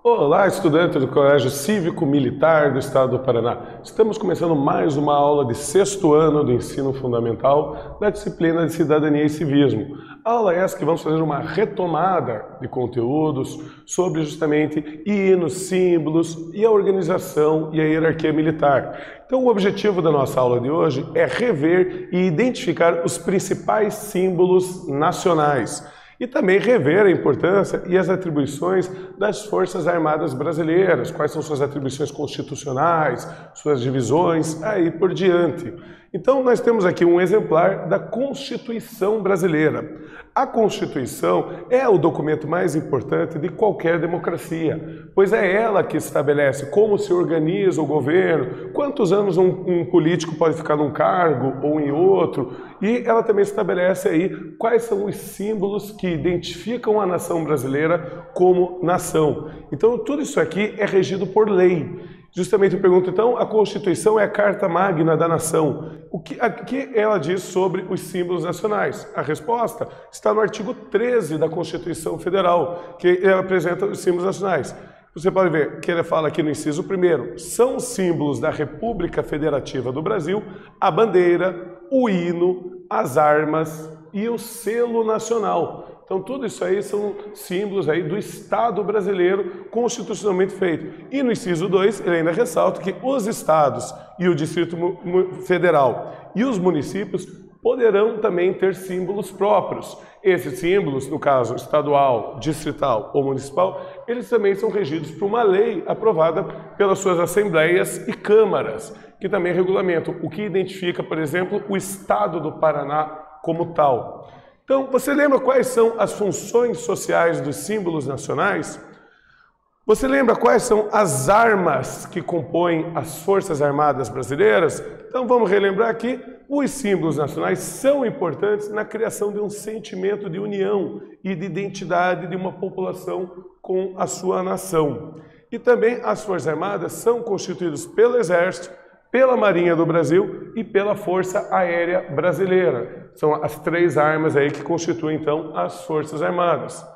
Olá, estudante do Colégio Cívico-Militar do Estado do Paraná. Estamos começando mais uma aula de sexto ano do ensino fundamental da disciplina de Cidadania e Civismo. A aula essa que vamos fazer uma retomada de conteúdos sobre justamente hinos, símbolos e a organização e a hierarquia militar. Então, o objetivo da nossa aula de hoje é rever e identificar os principais símbolos nacionais. E também rever a importância e as atribuições das Forças Armadas Brasileiras, quais são suas atribuições constitucionais, suas divisões, aí por diante. Então, nós temos aqui um exemplar da Constituição Brasileira. A Constituição é o documento mais importante de qualquer democracia, pois é ela que estabelece como se organiza o governo, quantos anos um político pode ficar num cargo ou em outro, e ela também estabelece aí quais são os símbolos que identificam a nação brasileira como nação. Então, tudo isso aqui é regido por lei. Justamente eu pergunto, então, a Constituição é a Carta Magna da Nação. O que ela diz sobre os símbolos nacionais? A resposta está no artigo 13 da Constituição Federal, que apresenta os símbolos nacionais. Você pode ver que ele fala aqui no inciso 1º, são símbolos da República Federativa do Brasil a bandeira, o hino, as armas e o selo nacional. Então, tudo isso aí são símbolos aí do Estado brasileiro constitucionalmente feito. E no inciso 2, ele ainda ressalta que os estados e o Distrito Federal e os municípios poderão também ter símbolos próprios. Esses símbolos, no caso estadual, distrital ou municipal, eles também são regidos por uma lei aprovada pelas suas assembleias e câmaras, que também regulamentam o que identifica, por exemplo, o Estado do Paraná como tal. Então, você lembra quais são as funções sociais dos símbolos nacionais? Você lembra quais são as armas que compõem as Forças Armadas Brasileiras? Então, vamos relembrar aqui, os símbolos nacionais são importantes na criação de um sentimento de união e de identidade de uma população com a sua nação. E também as Forças Armadas são constituídas pelo Exército, pela Marinha do Brasil e pela Força Aérea Brasileira. São as três armas aí que constituem, então, as Forças Armadas.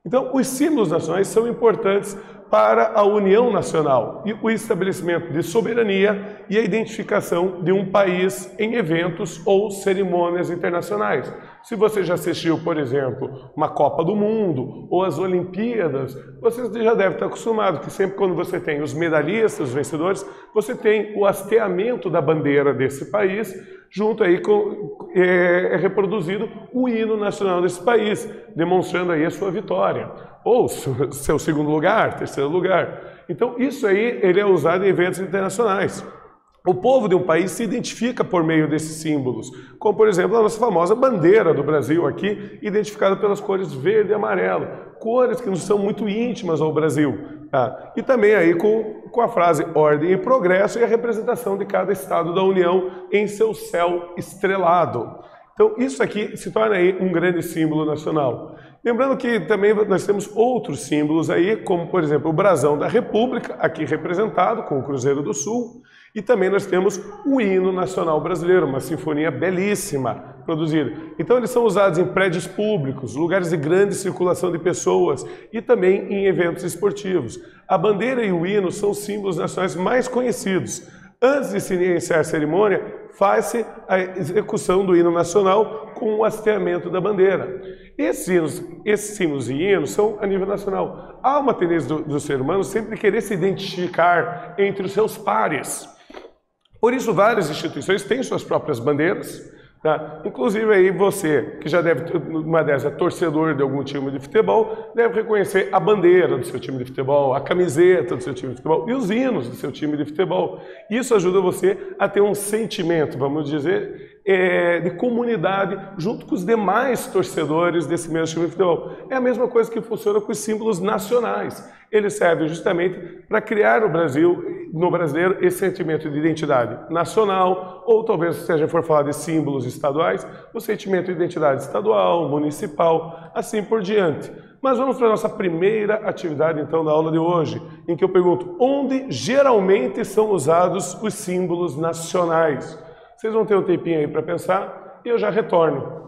Então, os símbolos nacionais são importantes para a união nacional e o estabelecimento de soberania e a identificação de um país em eventos ou cerimônias internacionais. Se você já assistiu, por exemplo, uma Copa do Mundo ou as Olimpíadas, você já deve estar acostumado que sempre quando você tem os medalhistas, os vencedores, você tem o hasteamento da bandeira desse país, junto aí com é reproduzido o hino nacional desse país, demonstrando aí a sua vitória, ou seu segundo lugar, terceiro lugar. Então isso aí ele é usado em eventos internacionais. O povo de um país se identifica por meio desses símbolos, como por exemplo a nossa famosa bandeira do Brasil aqui, identificada pelas cores verde e amarelo, cores que não são muito íntimas ao Brasil. Tá? E também aí com a frase ordem e progresso e a representação de cada estado da União em seu céu estrelado. Então isso aqui se torna aí um grande símbolo nacional. Lembrando que também nós temos outros símbolos aí, como por exemplo o brasão da República, aqui representado com o Cruzeiro do Sul, e também nós temos o hino nacional brasileiro, uma sinfonia belíssima produzida. Então eles são usados em prédios públicos, lugares de grande circulação de pessoas e também em eventos esportivos. A bandeira e o hino são os símbolos nacionais mais conhecidos. Antes de se iniciar a cerimônia, faz-se a execução do hino nacional com o hasteamento da bandeira. Esses hinos e hinos são a nível nacional. Há uma tendência do ser humano sempre querer se identificar entre os seus pares. Por isso, várias instituições têm suas próprias bandeiras. Tá? Inclusive aí você, que já deve, uma dessas, é torcedor de algum time de futebol, deve reconhecer a bandeira do seu time de futebol, a camiseta do seu time de futebol e os hinos do seu time de futebol. Isso ajuda você a ter um sentimento, vamos dizer, de comunidade junto com os demais torcedores desse mesmo time de futebol. É a mesma coisa que funciona com os símbolos nacionais. Eles servem justamente para criar no brasileiro esse sentimento de identidade nacional, ou talvez, se a gente for falar de símbolos estaduais, o sentimento de identidade estadual, municipal, assim por diante. Mas vamos para a nossa primeira atividade, então, da aula de hoje, em que eu pergunto, onde geralmente são usados os símbolos nacionais? Vocês vão ter um tempinho aí para pensar e eu já retorno.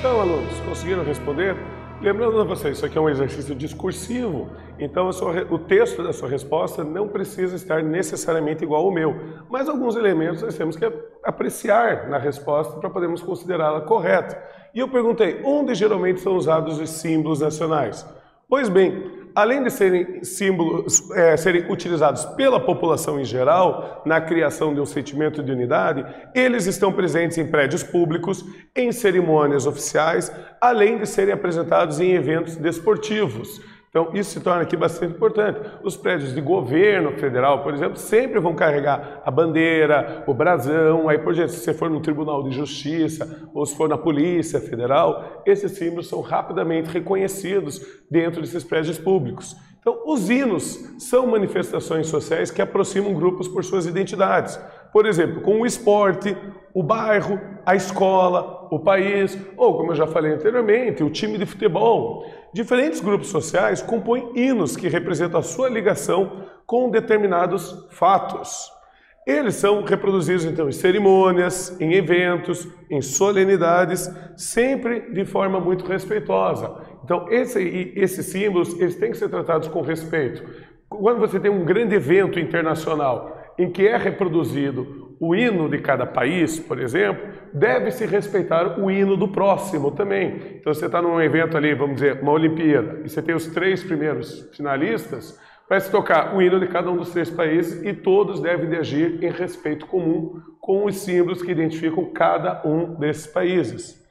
Então, alunos, conseguiram responder? Lembrando a vocês, isso aqui é um exercício discursivo, então o texto da sua resposta não precisa estar necessariamente igual ao meu, mas alguns elementos nós temos que apreciar na resposta para podermos considerá-la correta. E eu perguntei, onde geralmente são usados os símbolos nacionais? Pois bem, além de serem símbolos, serem utilizados pela população em geral na criação de um sentimento de unidade, eles estão presentes em prédios públicos, em cerimônias oficiais, além de serem apresentados em eventos desportivos. Então, isso se torna aqui bastante importante. Os prédios de governo federal, por exemplo, sempre vão carregar a bandeira, o brasão, aí por exemplo, se você for no Tribunal de Justiça ou se for na Polícia Federal, esses símbolos são rapidamente reconhecidos dentro desses prédios públicos. Então, os hinos são manifestações sociais que aproximam grupos por suas identidades. Por exemplo, com o esporte, o bairro, a escola, o país, ou, como eu já falei anteriormente, o time de futebol. Diferentes grupos sociais compõem hinos que representam a sua ligação com determinados fatos. Eles são reproduzidos, então, em cerimônias, em eventos, em solenidades, sempre de forma muito respeitosa. Então, esses símbolos, eles têm que ser tratados com respeito. Quando você tem um grande evento internacional em que é reproduzido o hino de cada país, por exemplo, deve-se respeitar o hino do próximo também. Então, você está num evento ali, vamos dizer, uma Olimpíada, e você tem os 3 primeiros finalistas, vai se tocar o hino de cada um dos 3 países e todos devem agir em respeito comum com os símbolos que identificam cada um desses países.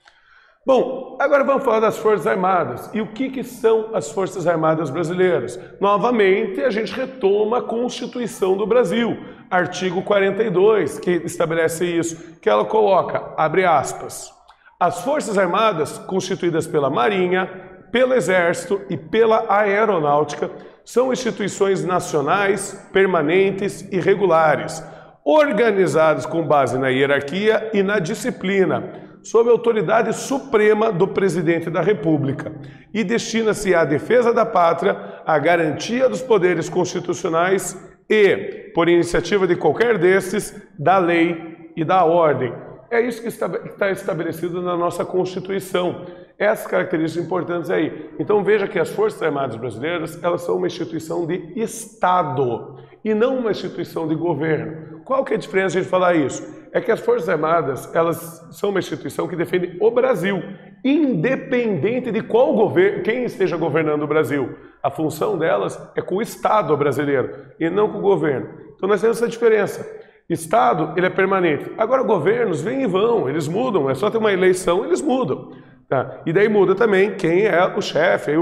Bom, agora vamos falar das Forças Armadas. E o que são as Forças Armadas brasileiras? Novamente, a gente retoma a Constituição do Brasil, artigo 42, que estabelece isso, que ela coloca, abre aspas, as Forças Armadas, constituídas pela Marinha, pelo Exército e pela Aeronáutica, são instituições nacionais, permanentes e regulares, organizadas com base na hierarquia e na disciplina, sob a autoridade suprema do Presidente da República, e destina-se à defesa da pátria, à garantia dos poderes constitucionais e, por iniciativa de qualquer desses, da lei e da ordem. É isso que está estabelecido na nossa Constituição. Essas características importantes aí. Então veja que as Forças Armadas Brasileiras, elas são uma instituição de Estado e não uma instituição de governo. Qual que é a diferença de falar isso? É que as Forças Armadas, elas são uma instituição que defende o Brasil, independente de qual governo, quem esteja governando o Brasil. A função delas é com o Estado brasileiro e não com o governo. Então nós temos essa diferença. Estado, ele é permanente. Agora, governos vêm e vão, eles mudam, é só ter uma eleição, eles mudam. Tá? E daí muda também quem é o chefe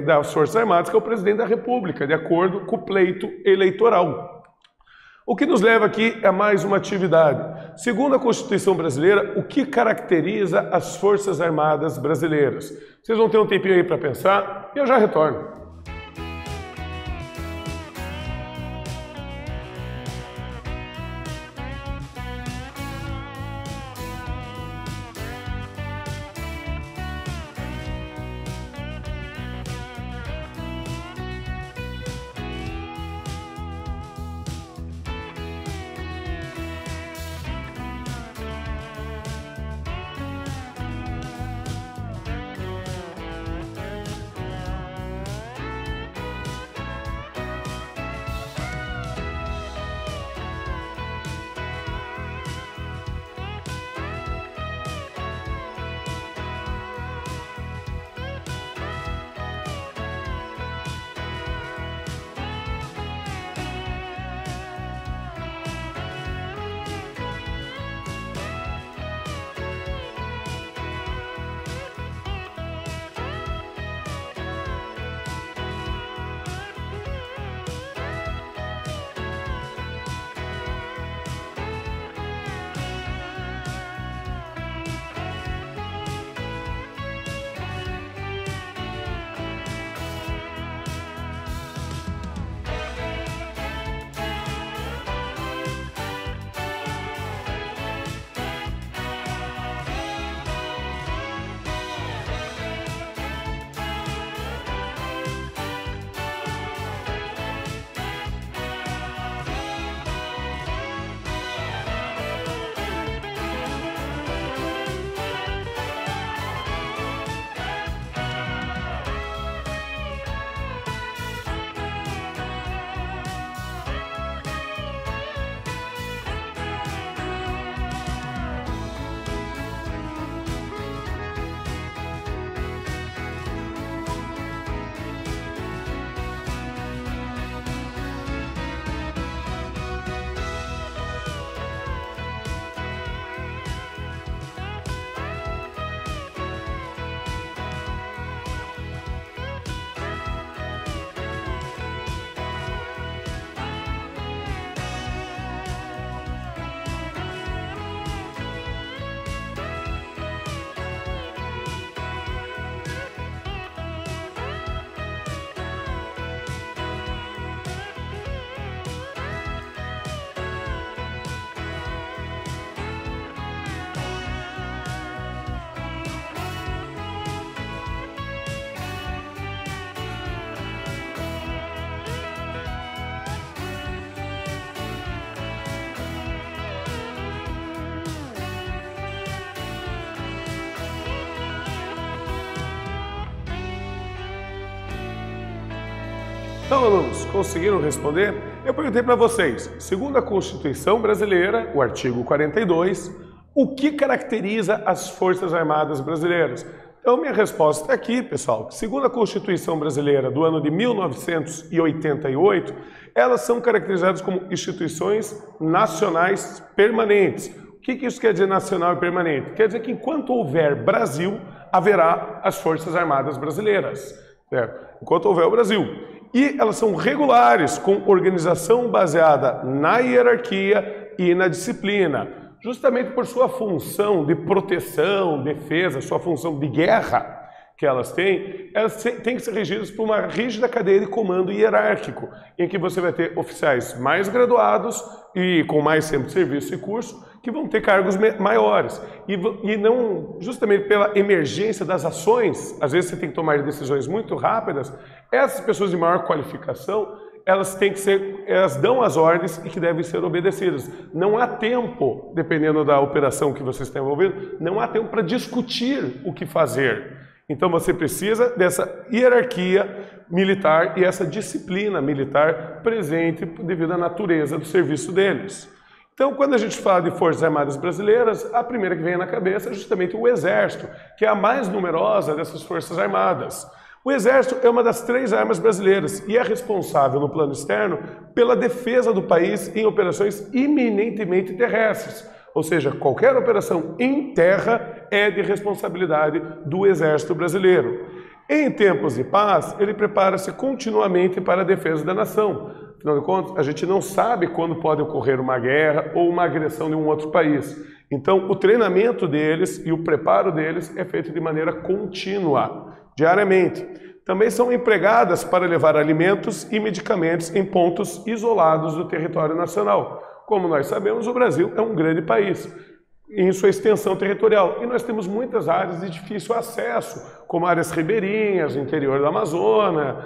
das Forças Armadas, que é o presidente da República, de acordo com o pleito eleitoral. O que nos leva aqui a mais uma atividade. Segundo a Constituição brasileira, o que caracteriza as Forças Armadas brasileiras? Vocês vão ter um tempinho aí para pensar e eu já retorno. Então, alunos, conseguiram responder? Eu perguntei para vocês, segundo a Constituição Brasileira, o artigo 42, o que caracteriza as Forças Armadas Brasileiras? Então, minha resposta está aqui, pessoal. Segundo a Constituição Brasileira do ano de 1988, elas são caracterizadas como instituições nacionais permanentes. O que isso quer dizer nacional e permanente? Quer dizer que enquanto houver Brasil, haverá as Forças Armadas Brasileiras. Certo? Enquanto houver o Brasil. E elas são regulares, com organização baseada na hierarquia e na disciplina. Justamente por sua função de proteção, defesa, sua função de guerra que elas têm que ser regidas por uma rígida cadeia de comando hierárquico, em que você vai ter oficiais mais graduados e com mais tempo de serviço e curso, que vão ter cargos maiores. E não, justamente pela emergência das ações, às vezes você tem que tomar decisões muito rápidas, essas pessoas de maior qualificação, elas dão as ordens e que devem ser obedecidas. Não há tempo, dependendo da operação que você está envolvendo, não há tempo para discutir o que fazer. Então você precisa dessa hierarquia militar e essa disciplina militar presente devido à natureza do serviço deles. Então, quando a gente fala de Forças Armadas Brasileiras, a primeira que vem na cabeça é justamente o Exército, que é a mais numerosa dessas Forças Armadas. O Exército é uma das 3 armas brasileiras e é responsável no plano externo pela defesa do país em operações eminentemente terrestres. Ou seja, qualquer operação em terra é de responsabilidade do Exército brasileiro. Em tempos de paz, ele prepara-se continuamente para a defesa da nação. Afinal de contas, a gente não sabe quando pode ocorrer uma guerra ou uma agressão de um outro país. Então, o treinamento deles e o preparo deles é feito de maneira contínua, diariamente. Também são empregadas para levar alimentos e medicamentos em pontos isolados do território nacional. Como nós sabemos, o Brasil é um grande país em sua extensão territorial e nós temos muitas áreas de difícil acesso, como áreas ribeirinhas, no interior da Amazônia,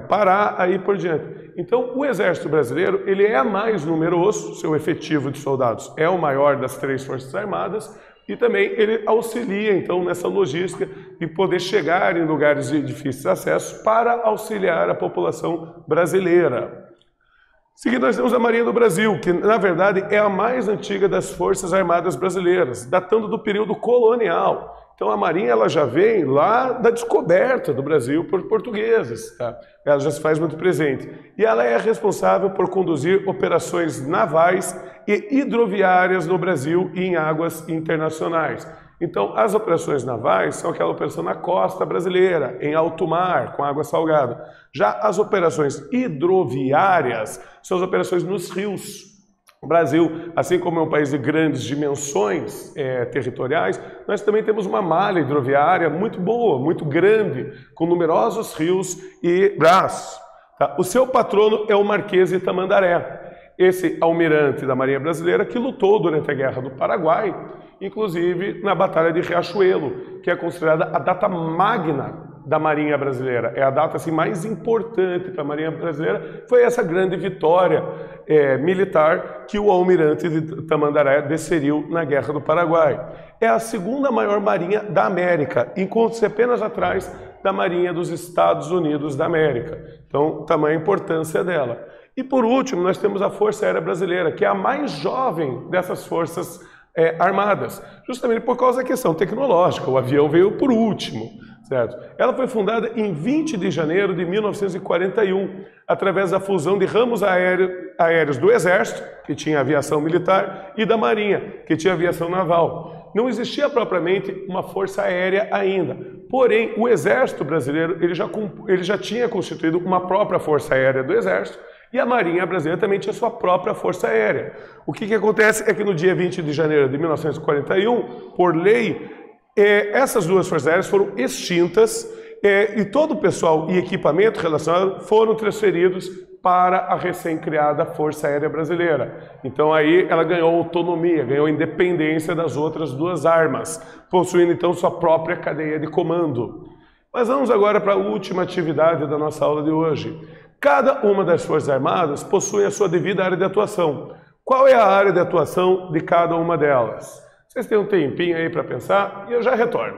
Pará, aí por diante. Então, o Exército Brasileiro, ele é mais numeroso, seu efetivo de soldados é o maior das 3 Forças Armadas, e também ele auxilia, então, nessa logística de poder chegar em lugares de difícil acesso para auxiliar a população brasileira. Seguindo, nós temos a Marinha do Brasil, que, na verdade, é a mais antiga das Forças Armadas Brasileiras, datando do período colonial. Então, a Marinha ela já vem lá da descoberta do Brasil por portugueses. Tá? Ela já se faz muito presente. E ela é responsável por conduzir operações navais e hidroviárias no Brasil e em águas internacionais. Então, as operações navais são aquela operação na costa brasileira, em alto mar, com água salgada. Já as operações hidroviárias são as operações nos rios. O Brasil, assim como é um país de grandes dimensões territoriais, nós também temos uma malha hidroviária muito boa, muito grande, com numerosos rios e braços. Tá? O seu patrono é o Marquês de Tamandaré, esse almirante da Marinha Brasileira que lutou durante a Guerra do Paraguai, inclusive na Batalha de Riachuelo, que é considerada a data magna da Marinha Brasileira. É a data assim, mais importante para a Marinha Brasileira, foi essa grande vitória militar que o almirante de Tamandaré desferiu na Guerra do Paraguai. É a segunda maior marinha da América, encontra-se apenas atrás da Marinha dos Estados Unidos da América. Então, tamanha a importância dela. E por último, nós temos a Força Aérea Brasileira, que é a mais jovem dessas forças armadas, justamente por causa da questão tecnológica. O avião veio por último, certo? Ela foi fundada em 20 de janeiro de 1941, através da fusão de ramos aéreos do Exército, que tinha aviação militar, e da Marinha, que tinha aviação naval. Não existia propriamente uma força aérea ainda, porém o Exército Brasileiro ele já tinha constituído uma própria força aérea do Exército, e a Marinha Brasileira também tinha sua própria força aérea. O que acontece é que no dia 20 de janeiro de 1941, por lei, essas duas forças aéreas foram extintas e todo o pessoal e equipamento relacionado foram transferidos para a recém-criada Força Aérea Brasileira. Então aí ela ganhou autonomia, ganhou independência das outras 2 armas, possuindo então sua própria cadeia de comando. Mas vamos agora para a última atividade da nossa aula de hoje. Cada uma das Forças Armadas possui a sua devida área de atuação. Qual é a área de atuação de cada uma delas? Vocês têm um tempinho aí para pensar e eu já retorno.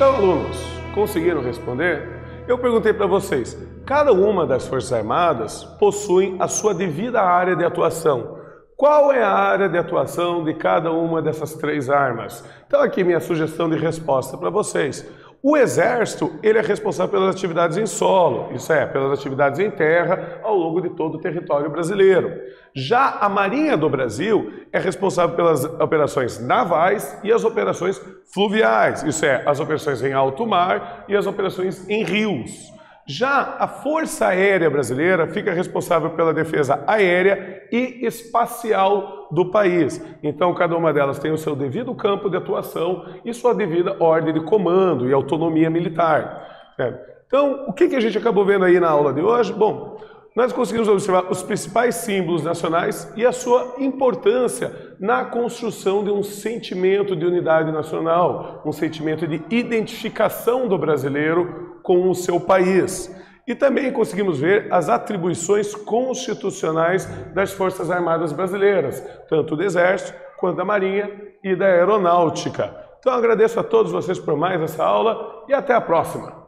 Então, alunos, conseguiram responder? Eu perguntei para vocês, cada uma das Forças Armadas possui a sua devida área de atuação. Qual é a área de atuação de cada uma dessas três armas? Então aqui minha sugestão de resposta para vocês. O Exército, ele é responsável pelas atividades em solo, isso é, pelas atividades em terra ao longo de todo o território brasileiro. Já a Marinha do Brasil é responsável pelas operações navais e as operações fluviais, isso é, as operações em alto mar e as operações em rios. Já a Força Aérea Brasileira fica responsável pela defesa aérea e espacial do país. Então, cada uma delas tem o seu devido campo de atuação e sua devida ordem de comando e autonomia militar. Então, o que a gente acabou vendo aí na aula de hoje? Bom, nós conseguimos observar os principais símbolos nacionais e a sua importância na construção de um sentimento de unidade nacional, um sentimento de identificação do brasileiro com o seu país. E também conseguimos ver as atribuições constitucionais das Forças Armadas brasileiras, tanto do Exército quanto da Marinha e da Aeronáutica. Então agradeço a todos vocês por mais essa aula e até a próxima!